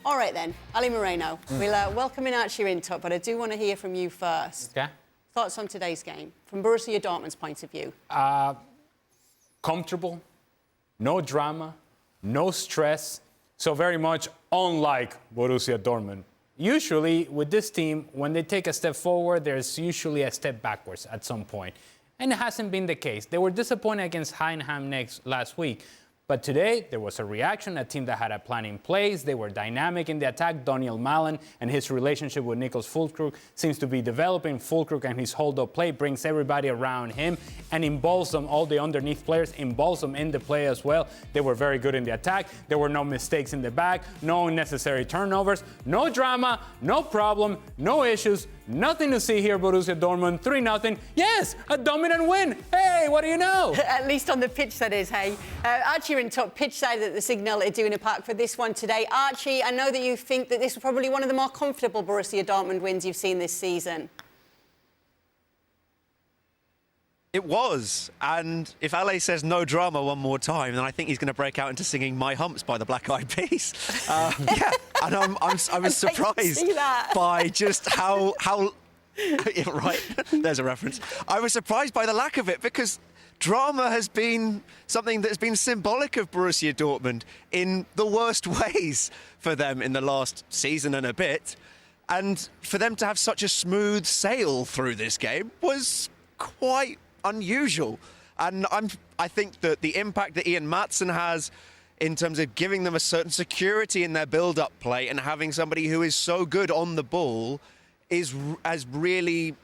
All right, then. Ali Moreno, we'll welcome in Archie Rhind-Tutt, but I do want to hear from you first. Okay. Thoughts on today's game, from Borussia Dortmund's point of view? Comfortable, no drama, no stress, so very much unlike Borussia Dortmund. Usually, with this team, when they take a step forward, there's usually a step backwards at some point. And it hasn't been the case. They were disappointed against Heidenheim last week. But today, there was a reaction, a team that had a plan in place. They were dynamic in the attack. Daniel Malen and his relationship with Niklas Füllkrug seems to be developing. Füllkrug and his hold-up play brings everybody around him and involves them, all the underneath players, involves them in the play as well. They were very good in the attack. There were no mistakes in the back, no unnecessary turnovers, no drama, no problem, no issues. Nothing to see here, Borussia Dortmund, 3-0. Yes, a dominant win. Hey, what do you know? At least on the pitch, that is, hey. Archie Rhind-Tutt, pitch side at the Signal Iduna Park for this one today. Archie, I know that you think that this was probably one of the more comfortable Borussia Dortmund wins you've seen this season. It was, and if Ale says no drama one more time, then I think he's going to break out into singing My Humps by the Black Eyed Peas. Yeah, and I was surprised by just how yeah, right, there's a reference. I was surprised by the lack of it, because drama has been something that's been symbolic of Borussia Dortmund in the worst ways for them in the last season and a bit. And for them to have such a smooth sail through this game was quite unusual. And I think that the impact that Ian Maatsen has in terms of giving them a certain security in their build-up play and having somebody who is so good on the ball has really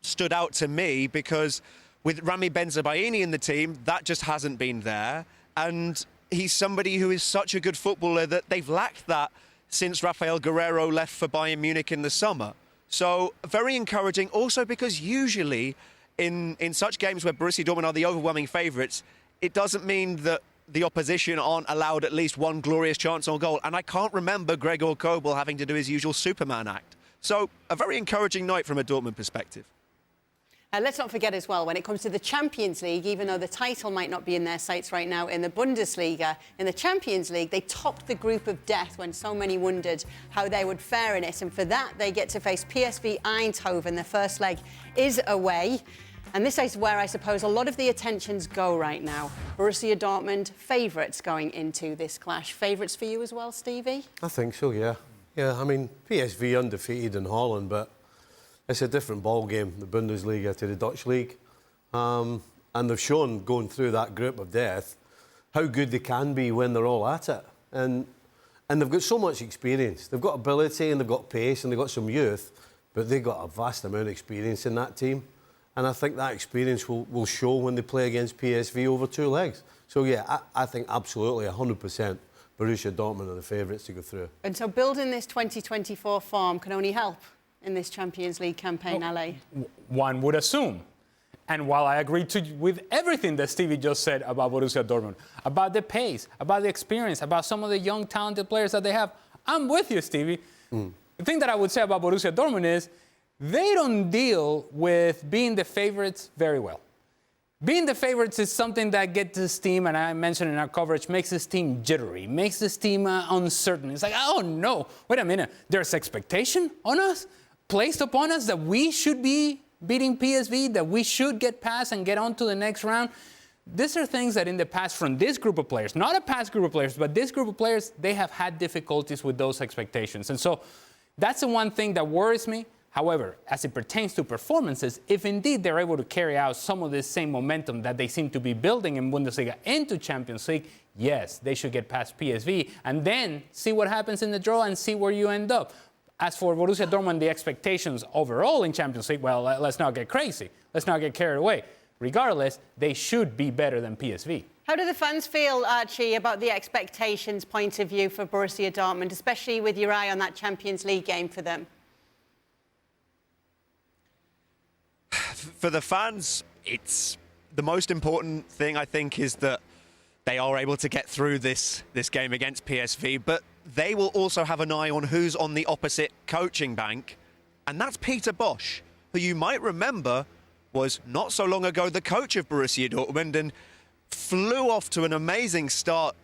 stood out to me, because with Rami Bensebaini in the team, that just hasn't been there. And he's somebody who is such a good footballer that they've lacked that since Rafael Guerreiro left for Bayern Munich in the summer. So very encouraging, also because usually in such games where Borussia Dortmund are the overwhelming favourites, it doesn't mean that the opposition aren't allowed at least one glorious chance on goal. And I can't remember Gregor Kobel having to do his usual Superman act. So a very encouraging night from a Dortmund perspective. Let's not forget as well, when it comes to the Champions League, even though the title might not be in their sights right now in the Bundesliga, in the Champions League, they topped the group of death when so many wondered how they would fare in it. And for that, they get to face PSV Eindhoven. The first leg is away. And this is where I suppose a lot of the attentions go right now. Borussia Dortmund, favourites going into this clash. Favourites for you as well, Stevie? I think so, yeah. Yeah, I mean, PSV undefeated in Holland, but it's a different ball game, the Bundesliga to the Dutch league. And they've shown, going through that group of death, how good they can be when they're all at it. And they've got so much experience. They've got ability and they've got pace and they've got some youth, but they've got a vast amount of experience in that team. And I think that experience will show when they play against PSV over two legs. So, yeah, I think absolutely 100% Borussia Dortmund are the favourites to go through. And so building this 2024 form can only help in this Champions League campaign, LA? One would assume. And while I agree with everything that Stevie just said about Borussia Dortmund, about the pace, about the experience, about some of the young, talented players that they have, I'm with you, Stevie. The thing that I would say about Borussia Dortmund is they don't deal with being the favorites very well. Being the favorites is something that gets this team, and I mentioned in our coverage, makes this team jittery, makes this team uncertain. It's like, oh no, wait a minute, there's expectation on us, placed upon us that we should be beating PSV, that we should get past and get on to the next round. These are things that in the past from this group of players, not a past group of players, but this group of players, they have had difficulties with those expectations. And so that's the one thing that worries me. However, as it pertains to performances, if indeed they're able to carry out some of this same momentum that they seem to be building in Bundesliga into Champions League, yes, they should get past PSV and then see what happens in the draw and see where you end up. As for Borussia Dortmund, the expectations overall in Champions League, well, let's not get crazy. Let's not get carried away. Regardless, they should be better than PSV. How do the fans feel, Archie, about the expectations point of view for Borussia Dortmund, especially with your eye on that Champions League game for them? For the fans, it's the most important thing, I think, is that they are able to get through this game against PSV, but they will also have an eye on who's on the opposite coaching bank, and that's Peter Bosz, who you might remember was not so long ago the coach of Borussia Dortmund and flew off to an amazing start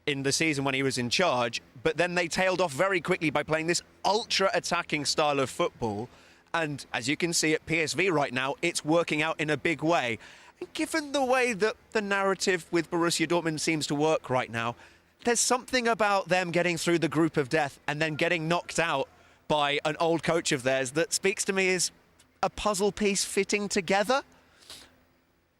in the season when he was in charge, but then they tailed off very quickly by playing this ultra-attacking style of football. And as you can see at PSV right now, it's working out in a big way. And given the way that the narrative with Borussia Dortmund seems to work right now, there's something about them getting through the group of death and then getting knocked out by an old coach of theirs that speaks to me as a puzzle piece fitting together.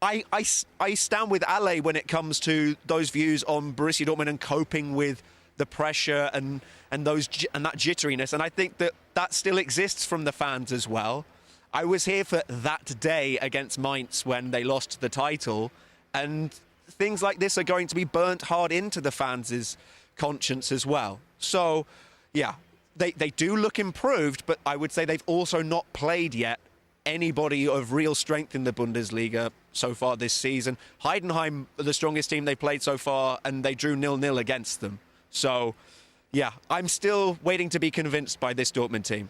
I stand with Ale when it comes to those views on Borussia Dortmund and coping with the pressure and that jitteriness. And I think that still exists from the fans as well. I was here for that day against Mainz when they lost the title, and things like this are going to be burnt hard into the fans' conscience as well. So, yeah, they do look improved, but I would say they've also not played yet anybody of real strength in the Bundesliga so far this season. Heidenheim are the strongest team they've played so far, and they drew 0-0 against them. So, yeah, I'm still waiting to be convinced by this Dortmund team.